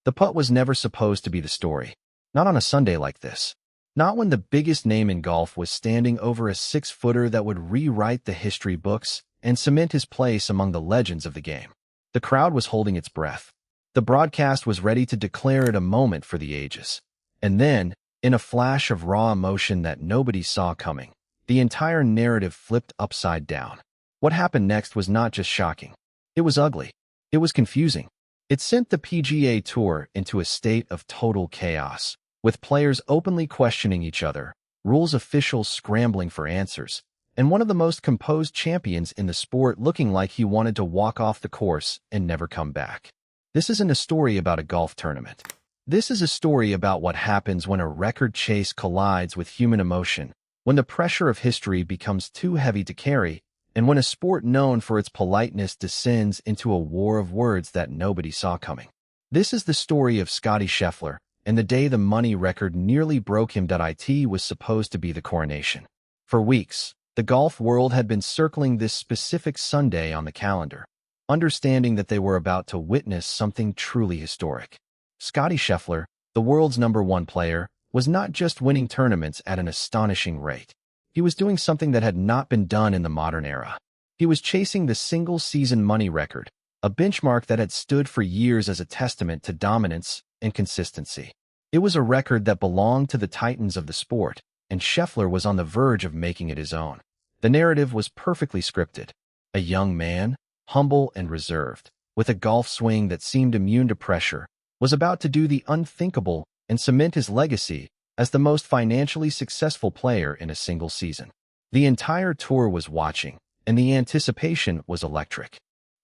The putt was never supposed to be the story. Not on a Sunday like this. Not when the biggest name in golf was standing over a six-footer that would rewrite the history books and cement his place among the legends of the game. The crowd was holding its breath. The broadcast was ready to declare it a moment for the ages. And then, in a flash of raw emotion that nobody saw coming, the entire narrative flipped upside down. What happened next was not just shocking. It was ugly. It was confusing. It sent the PGA Tour into a state of total chaos, with players openly questioning each other, rules officials scrambling for answers, and one of the most composed champions in the sport looking like he wanted to walk off the course and never come back. This isn't a story about a golf tournament. This is a story about what happens when a record chase collides with human emotion, when the pressure of history becomes too heavy to carry, and when a sport known for its politeness descends into a war of words that nobody saw coming. This is the story of Scottie Scheffler, and the day the money record nearly broke him. It was supposed to be the coronation. For weeks, the golf world had been circling this specific Sunday on the calendar, understanding that they were about to witness something truly historic. Scottie Scheffler, the world's #1 player, was not just winning tournaments at an astonishing rate. He was doing something that had not been done in the modern era. He was chasing the single-season money record, a benchmark that had stood for years as a testament to dominance and consistency. It was a record that belonged to the titans of the sport, and Scheffler was on the verge of making it his own. The narrative was perfectly scripted. A young man, humble and reserved, with a golf swing that seemed immune to pressure, was about to do the unthinkable and cement his legacy as the most financially successful player in a single season. The entire tour was watching, and the anticipation was electric.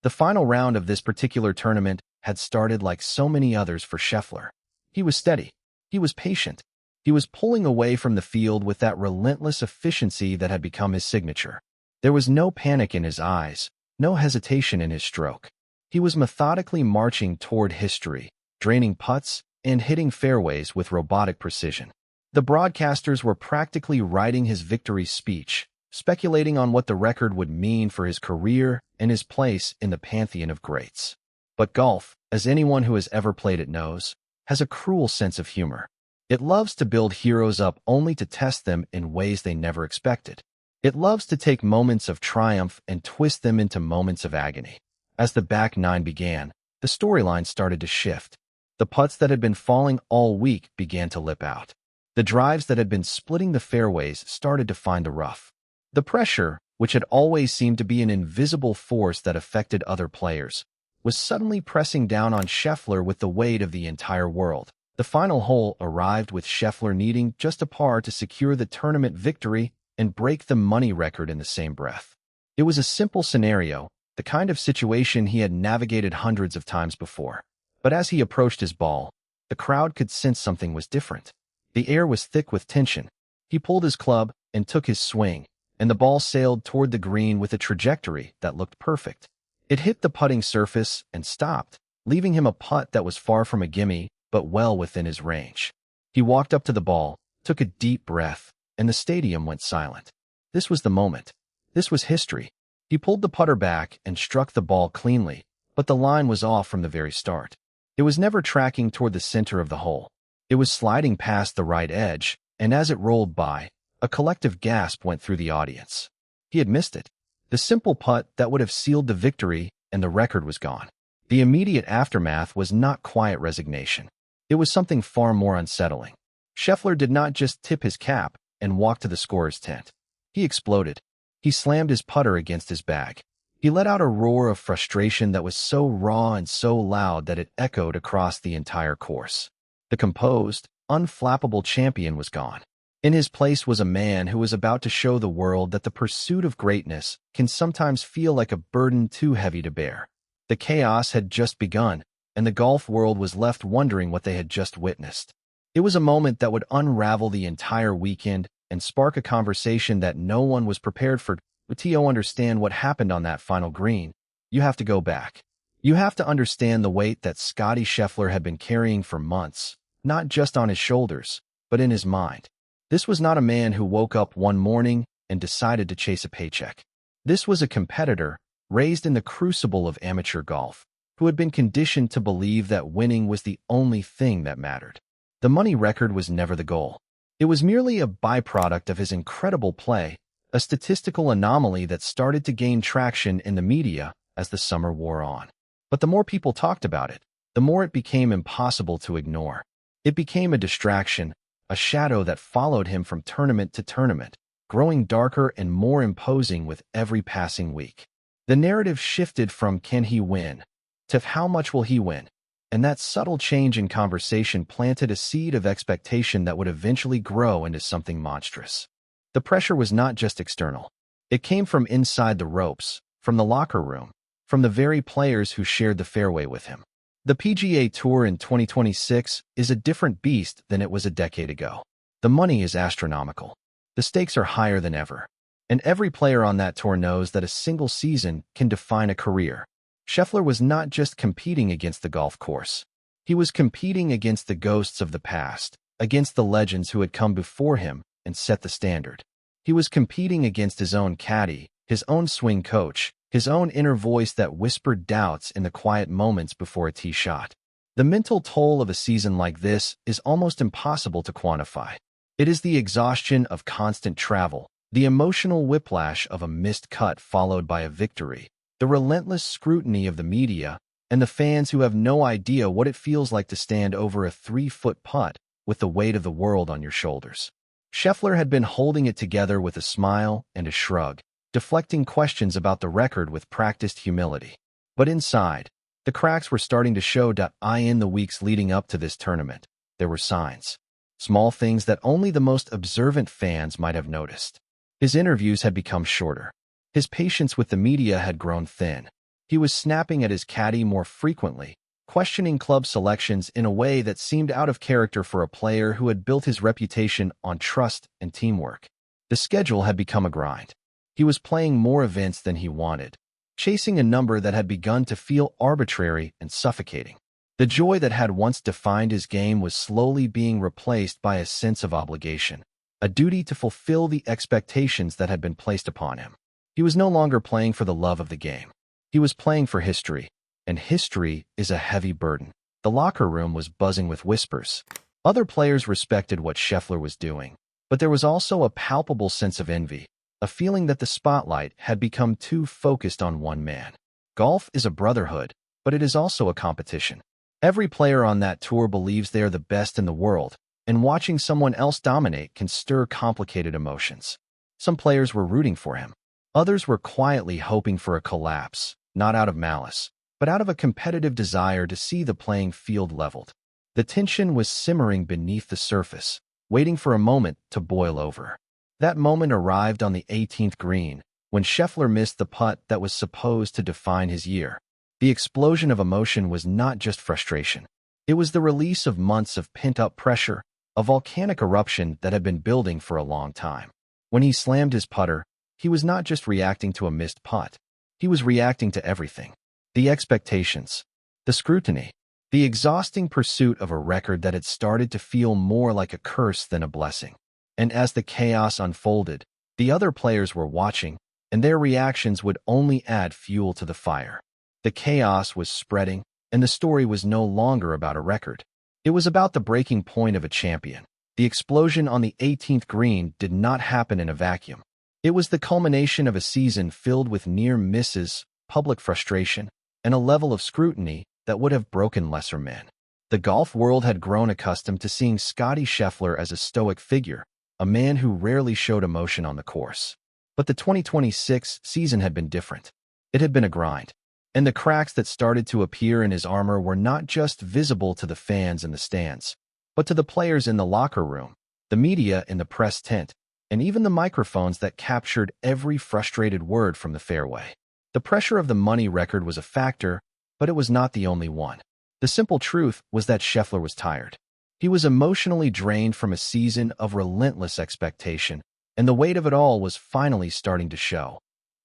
The final round of this particular tournament had started like so many others for Scheffler. He was steady. He was patient. He was pulling away from the field with that relentless efficiency that had become his signature. There was no panic in his eyes, no hesitation in his stroke. He was methodically marching toward history, draining putts and hitting fairways with robotic precision. The broadcasters were practically writing his victory speech, speculating on what the record would mean for his career and his place in the pantheon of greats. But golf, as anyone who has ever played it knows, has a cruel sense of humor. It loves to build heroes up only to test them in ways they never expected. It loves to take moments of triumph and twist them into moments of agony. As the back nine began, the storyline started to shift. The putts that had been falling all week began to lip out. The drives that had been splitting the fairways started to find the rough. The pressure, which had always seemed to be an invisible force that affected other players, was suddenly pressing down on Scheffler with the weight of the entire world. The final hole arrived with Scheffler needing just a par to secure the tournament victory and break the money record in the same breath. It was a simple scenario, the kind of situation he had navigated hundreds of times before. But as he approached his ball, the crowd could sense something was different. The air was thick with tension. He pulled his club and took his swing, and the ball sailed toward the green with a trajectory that looked perfect. It hit the putting surface and stopped, leaving him a putt that was far from a gimme, but well within his range. He walked up to the ball, took a deep breath, and the stadium went silent. This was the moment. This was history. He pulled the putter back and struck the ball cleanly, but the line was off from the very start. It was never tracking toward the center of the hole. It was sliding past the right edge, and as it rolled by, a collective gasp went through the audience. He had missed it. The simple putt that would have sealed the victory, and the record was gone. The immediate aftermath was not quiet resignation. It was something far more unsettling. Scheffler did not just tip his cap and walk to the scorer's tent. He exploded. He slammed his putter against his bag. He let out a roar of frustration that was so raw and so loud that it echoed across the entire course. The composed, unflappable champion was gone. In his place was a man who was about to show the world that the pursuit of greatness can sometimes feel like a burden too heavy to bear. The chaos had just begun, and the golf world was left wondering what they had just witnessed. It was a moment that would unravel the entire weekend and spark a conversation that no one was prepared for. To understand what happened on that final green, you have to go back. You have to understand the weight that Scottie Scheffler had been carrying for months, not just on his shoulders, but in his mind. This was not a man who woke up one morning and decided to chase a paycheck. This was a competitor, raised in the crucible of amateur golf, who had been conditioned to believe that winning was the only thing that mattered. The money record was never the goal. It was merely a byproduct of his incredible play, a statistical anomaly that started to gain traction in the media as the summer wore on. But the more people talked about it, the more it became impossible to ignore. It became a distraction, a shadow that followed him from tournament to tournament, growing darker and more imposing with every passing week. The narrative shifted from "can he win" to "how much will he win?" And that subtle change in conversation planted a seed of expectation that would eventually grow into something monstrous. The pressure was not just external. It came from inside the ropes, from the locker room, from the very players who shared the fairway with him. The PGA Tour in 2026 is a different beast than it was a decade ago. The money is astronomical. The stakes are higher than ever. And every player on that tour knows that a single season can define a career. Scheffler was not just competing against the golf course. He was competing against the ghosts of the past, against the legends who had come before him and set the standard. He was competing against his own caddy, his own swing coach, his own inner voice that whispered doubts in the quiet moments before a tee shot. The mental toll of a season like this is almost impossible to quantify. It is the exhaustion of constant travel, the emotional whiplash of a missed cut followed by a victory, the relentless scrutiny of the media, and the fans who have no idea what it feels like to stand over a 3-foot putt with the weight of the world on your shoulders. Scheffler had been holding it together with a smile and a shrug, deflecting questions about the record with practiced humility. But inside, the cracks were starting to show. In the weeks leading up to this tournament, there were signs. Small things that only the most observant fans might have noticed. His interviews had become shorter. His patience with the media had grown thin. He was snapping at his caddy more frequently, questioning club selections in a way that seemed out of character for a player who had built his reputation on trust and teamwork. The schedule had become a grind. He was playing more events than he wanted, chasing a number that had begun to feel arbitrary and suffocating. The joy that had once defined his game was slowly being replaced by a sense of obligation, a duty to fulfill the expectations that had been placed upon him. He was no longer playing for the love of the game. He was playing for history, and history is a heavy burden. The locker room was buzzing with whispers. Other players respected what Scheffler was doing, but there was also a palpable sense of envy, a feeling that the spotlight had become too focused on one man. Golf is a brotherhood, but it is also a competition. Every player on that tour believes they are the best in the world, and watching someone else dominate can stir complicated emotions. Some players were rooting for him. Others were quietly hoping for a collapse, not out of malice, but out of a competitive desire to see the playing field leveled. The tension was simmering beneath the surface, waiting for a moment to boil over. That moment arrived on the 18th green, when Scheffler missed the putt that was supposed to define his year. The explosion of emotion was not just frustration. It was the release of months of pent-up pressure, a volcanic eruption that had been building for a long time. When he slammed his putter, he was not just reacting to a missed putt. He was reacting to everything. The expectations, the scrutiny, the exhausting pursuit of a record that had started to feel more like a curse than a blessing. And as the chaos unfolded, the other players were watching, and their reactions would only add fuel to the fire. The chaos was spreading, and the story was no longer about a record. It was about the breaking point of a champion. The explosion on the 18th green did not happen in a vacuum. It was the culmination of a season filled with near misses, public frustration, and a level of scrutiny that would have broken lesser men. The golf world had grown accustomed to seeing Scottie Scheffler as a stoic figure, a man who rarely showed emotion on the course. But the 2026 season had been different. It had been a grind, and the cracks that started to appear in his armor were not just visible to the fans in the stands, but to the players in the locker room, the media in the press tent, and even the microphones that captured every frustrated word from the fairway. The pressure of the money record was a factor, but it was not the only one. The simple truth was that Scheffler was tired. He was emotionally drained from a season of relentless expectation, and the weight of it all was finally starting to show.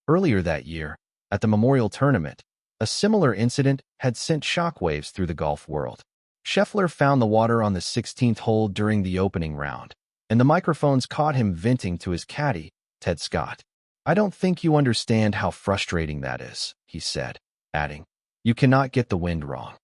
Earlier that year, at the Memorial Tournament, a similar incident had sent shockwaves through the golf world. Scheffler found the water on the 16th hole during the opening round, and the microphones caught him venting to his caddy, Ted Scott. "I don't think you understand how frustrating that is," he said, adding, You cannot get the wind wrong.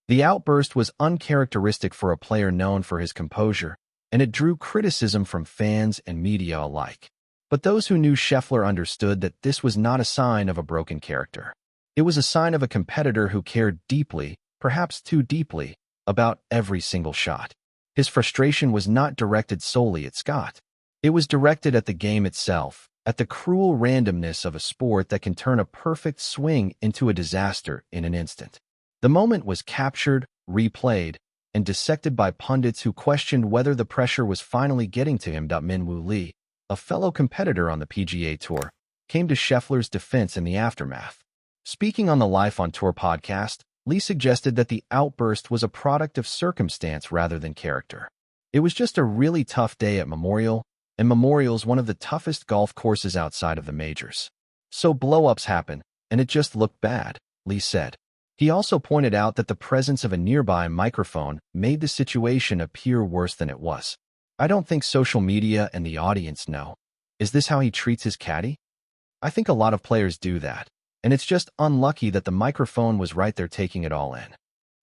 The outburst was uncharacteristic for a player known for his composure, and it drew criticism from fans and media alike. But those who knew Scheffler understood that this was not a sign of a broken character. It was a sign of a competitor who cared deeply, perhaps too deeply, about every single shot. His frustration was not directed solely at Scott. It was directed at the game itself, at the cruel randomness of a sport that can turn a perfect swing into a disaster in an instant. The moment was captured, replayed, and dissected by pundits who questioned whether the pressure was finally getting to him. Minwoo Lee, a fellow competitor on the PGA Tour, came to Scheffler's defense in the aftermath. Speaking on the Life on Tour podcast, Lee suggested that the outburst was a product of circumstance rather than character. It was just a really tough day at Memorial, and Memorial's one of the toughest golf courses outside of the majors. So blow-ups happen, and it just looked bad, Lee said. He also pointed out that the presence of a nearby microphone made the situation appear worse than it was. I don't think social media and the audience know. Is this how he treats his caddy? I think a lot of players do that, and it's just unlucky that the microphone was right there taking it all in.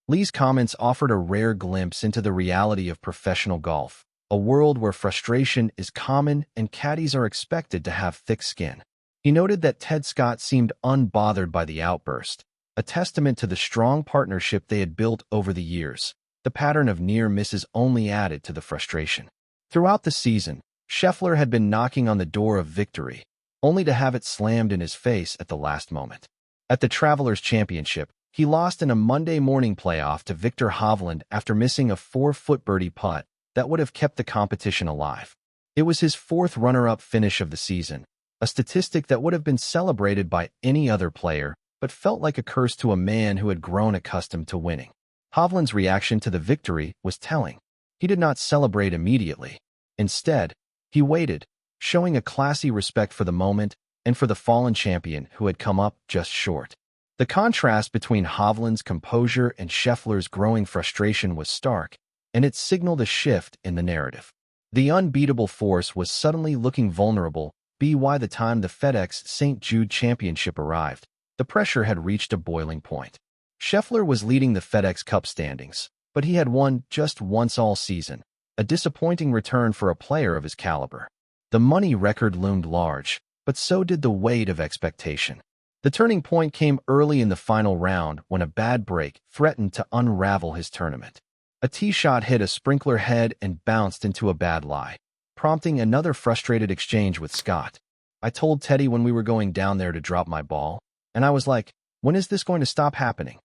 Lee's comments offered a rare glimpse into the reality of professional golf, a world where frustration is common and caddies are expected to have thick skin. He noted that Ted Scott seemed unbothered by the outburst, a testament to the strong partnership they had built over the years. The pattern of near misses only added to the frustration. Throughout the season, Scheffler had been knocking on the door of victory, only to have it slammed in his face at the last moment. At the Travelers Championship, he lost in a Monday morning playoff to Viktor Hovland after missing a 4-foot birdie putt that would have kept the competition alive. It was his fourth runner-up finish of the season, a statistic that would have been celebrated by any other player, but felt like a curse to a man who had grown accustomed to winning. Hovland's reaction to the victory was telling. He did not celebrate immediately. Instead, he waited, showing a classy respect for the moment and for the fallen champion who had come up just short. The contrast between Hovland's composure and Scheffler's growing frustration was stark, and it signaled a shift in the narrative. The unbeatable force was suddenly looking vulnerable. By the time the FedEx St. Jude Championship arrived, the pressure had reached a boiling point. Scheffler was leading the FedEx Cup standings, but he had won just once all season, a disappointing return for a player of his caliber. The money record loomed large, but so did the weight of expectation. The turning point came early in the final round when a bad break threatened to unravel his tournament. A tee shot hit a sprinkler head and bounced into a bad lie, prompting another frustrated exchange with Scott. I told Teddy when we were going down there to drop my ball, and I was like, when is this going to stop happening?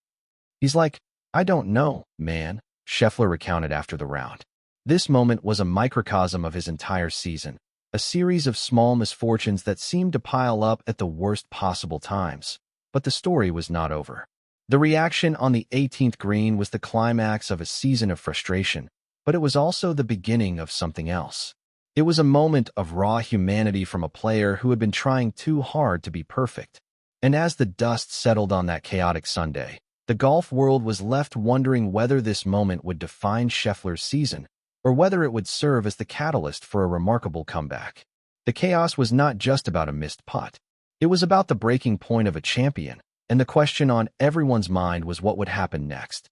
He's like, I don't know, man, Scheffler recounted after the round. This moment was a microcosm of his entire season, a series of small misfortunes that seemed to pile up at the worst possible times. But the story was not over. The reaction on the 18th green was the climax of a season of frustration, but it was also the beginning of something else. It was a moment of raw humanity from a player who had been trying too hard to be perfect. And as the dust settled on that chaotic Sunday, the golf world was left wondering whether this moment would define Scheffler's season, or whether it would serve as the catalyst for a remarkable comeback. The chaos was not just about a missed putt. It was about the breaking point of a champion, and the question on everyone's mind was what would happen next.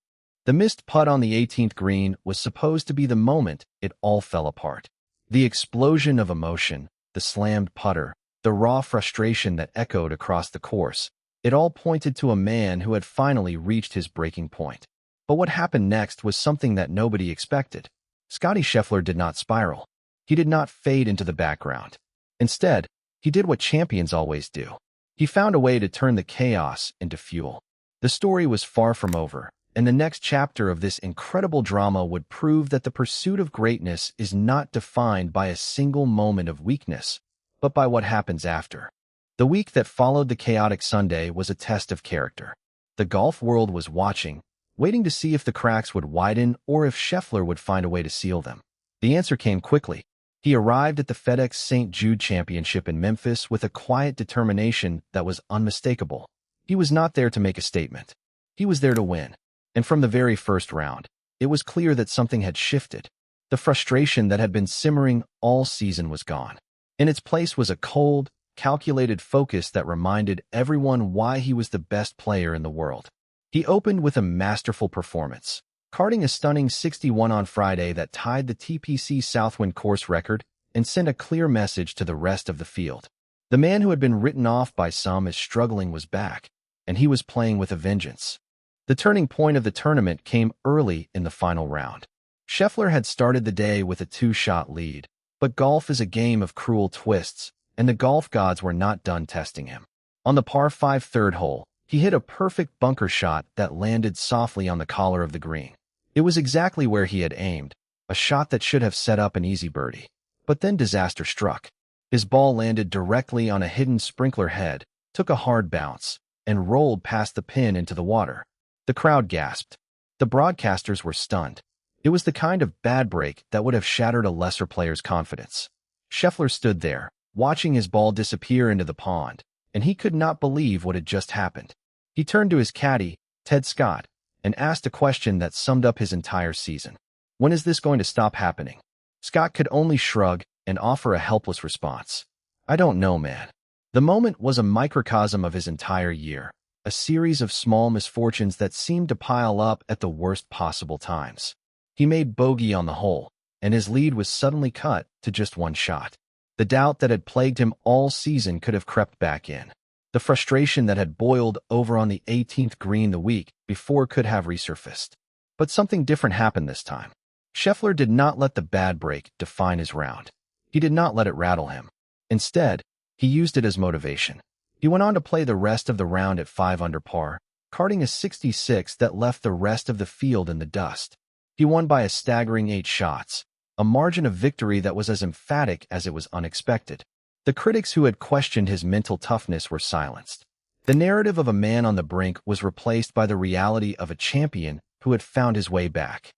The missed putt on the 18th green was supposed to be the moment it all fell apart. The explosion of emotion, the slammed putter, the raw frustration that echoed across the course, it all pointed to a man who had finally reached his breaking point. But what happened next was something that nobody expected. Scottie Scheffler did not spiral. He did not fade into the background. Instead, he did what champions always do. He found a way to turn the chaos into fuel. The story was far from over, and the next chapter of this incredible drama would prove that the pursuit of greatness is not defined by a single moment of weakness, but by what happens after. The week that followed the chaotic Sunday was a test of character. The golf world was watching, waiting to see if the cracks would widen or if Scheffler would find a way to seal them. The answer came quickly. He arrived at the FedEx St. Jude Championship in Memphis with a quiet determination that was unmistakable. He was not there to make a statement. He was there to win. And from the very first round, it was clear that something had shifted. The frustration that had been simmering all season was gone. In its place was a cold, calculated focus that reminded everyone why he was the best player in the world. He opened with a masterful performance, carding a stunning 61 on Friday that tied the TPC Southwind course record and sent a clear message to the rest of the field. The man who had been written off by some as struggling was back, and he was playing with a vengeance. The turning point of the tournament came early in the final round. Scheffler had started the day with a 2-shot lead, but golf is a game of cruel twists, and the golf gods were not done testing him. On the par 5 third hole, he hit a perfect bunker shot that landed softly on the collar of the green. It was exactly where he had aimed, a shot that should have set up an easy birdie. But then disaster struck. His ball landed directly on a hidden sprinkler head, took a hard bounce, and rolled past the pin into the water. The crowd gasped. The broadcasters were stunned. It was the kind of bad break that would have shattered a lesser player's confidence. Scheffler stood there, watching his ball disappear into the pond, and he could not believe what had just happened. He turned to his caddy, Ted Scott, and asked a question that summed up his entire season. When is this going to stop happening? Scott could only shrug and offer a helpless response. I don't know, man. The moment was a microcosm of his entire year, a series of small misfortunes that seemed to pile up at the worst possible times. He made bogey on the hole, and his lead was suddenly cut to just 1 shot. The doubt that had plagued him all season could have crept back in. The frustration that had boiled over on the 18th green the week before could have resurfaced. But something different happened this time. Scheffler did not let the bad break define his round. He did not let it rattle him. Instead, he used it as motivation. He went on to play the rest of the round at 5 under par, carding a 66 that left the rest of the field in the dust. He won by a staggering 8 shots, a margin of victory that was as emphatic as it was unexpected. The critics who had questioned his mental toughness were silenced. The narrative of a man on the brink was replaced by the reality of a champion who had found his way back.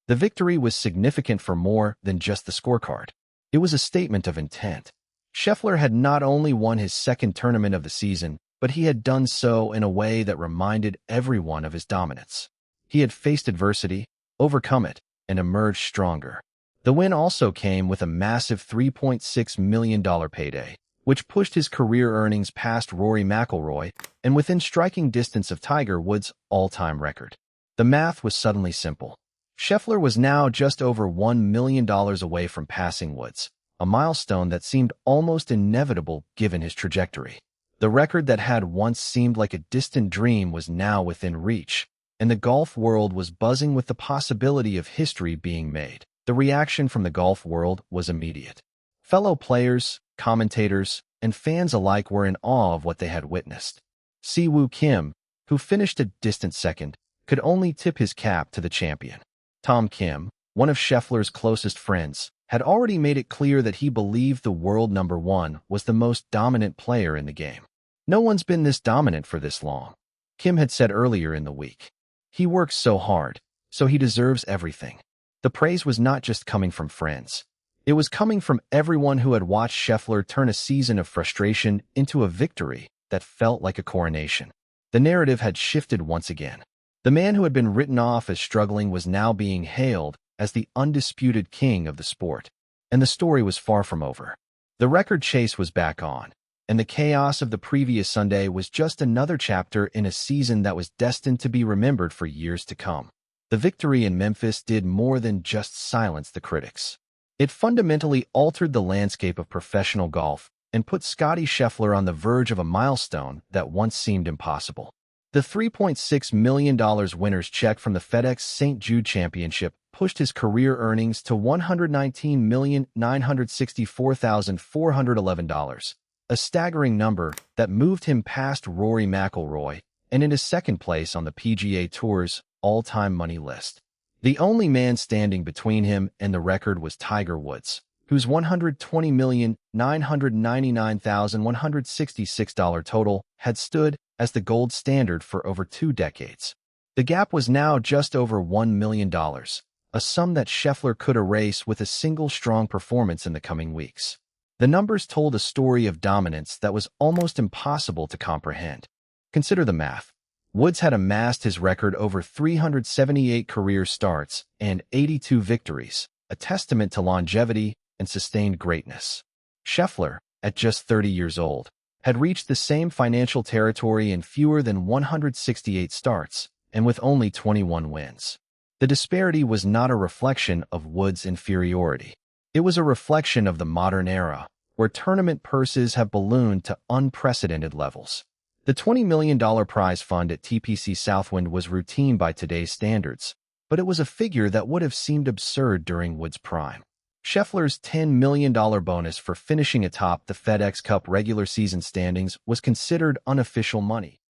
The victory was significant for more than just the scorecard. It was a statement of intent. Scheffler had not only won his second tournament of the season, but he had done so in a way that reminded everyone of his dominance. He had faced adversity, overcome it, and emerged stronger. The win also came with a massive $3.6 million payday, which pushed his career earnings past Rory McIlroy and within striking distance of Tiger Woods' all-time record. The math was suddenly simple. Scheffler was now just over $1 million away from passing Woods, a milestone that seemed almost inevitable given his trajectory. The record that had once seemed like a distant dream was now within reach, and the golf world was buzzing with the possibility of history being made. The reaction from the golf world was immediate. Fellow players, commentators, and fans alike were in awe of what they had witnessed. Si-Woo Kim, who finished a distant second, could only tip his cap to the champion. Tom Kim, one of Scheffler's closest friends, had already made it clear that he believed the world number 1 was the most dominant player in the game. No one's been this dominant for this long, Kim had said earlier in the week. He works so hard, so he deserves everything. The praise was not just coming from friends. It was coming from everyone who had watched Scheffler turn a season of frustration into a victory that felt like a coronation. The narrative had shifted once again. The man who had been written off as struggling was now being hailed as the undisputed king of the sport. And the story was far from over. The record chase was back on, and the chaos of the previous Sunday was just another chapter in a season that was destined to be remembered for years to come. The victory in Memphis did more than just silence the critics. It fundamentally altered the landscape of professional golf and put Scottie Scheffler on the verge of a milestone that once seemed impossible. The $3.6 million winner's check from the FedEx St. Jude Championship pushed his career earnings to $119,964,411, a staggering number that moved him past Rory McIlroy and into second place on the PGA Tour's all-time money list. The only man standing between him and the record was Tiger Woods, whose $120,999,166 total had stood as the gold standard for over 2 decades. The gap was now just over $1 million, a sum that Scheffler could erase with a single strong performance in the coming weeks. The numbers told a story of dominance that was almost impossible to comprehend. Consider the math. Woods had amassed his record over 378 career starts and 82 victories, a testament to longevity and sustained greatness. Scheffler, at just 30 years old, had reached the same financial territory in fewer than 168 starts and with only 21 wins. The disparity was not a reflection of Woods' inferiority. It was a reflection of the modern era, where tournament purses have ballooned to unprecedented levels. The $20 million prize fund at TPC Southwind was routine by today's standards, but it was a figure that would have seemed absurd during Woods' prime. Scheffler's $10 million bonus for finishing atop the FedEx Cup regular season standings was considered unofficial money.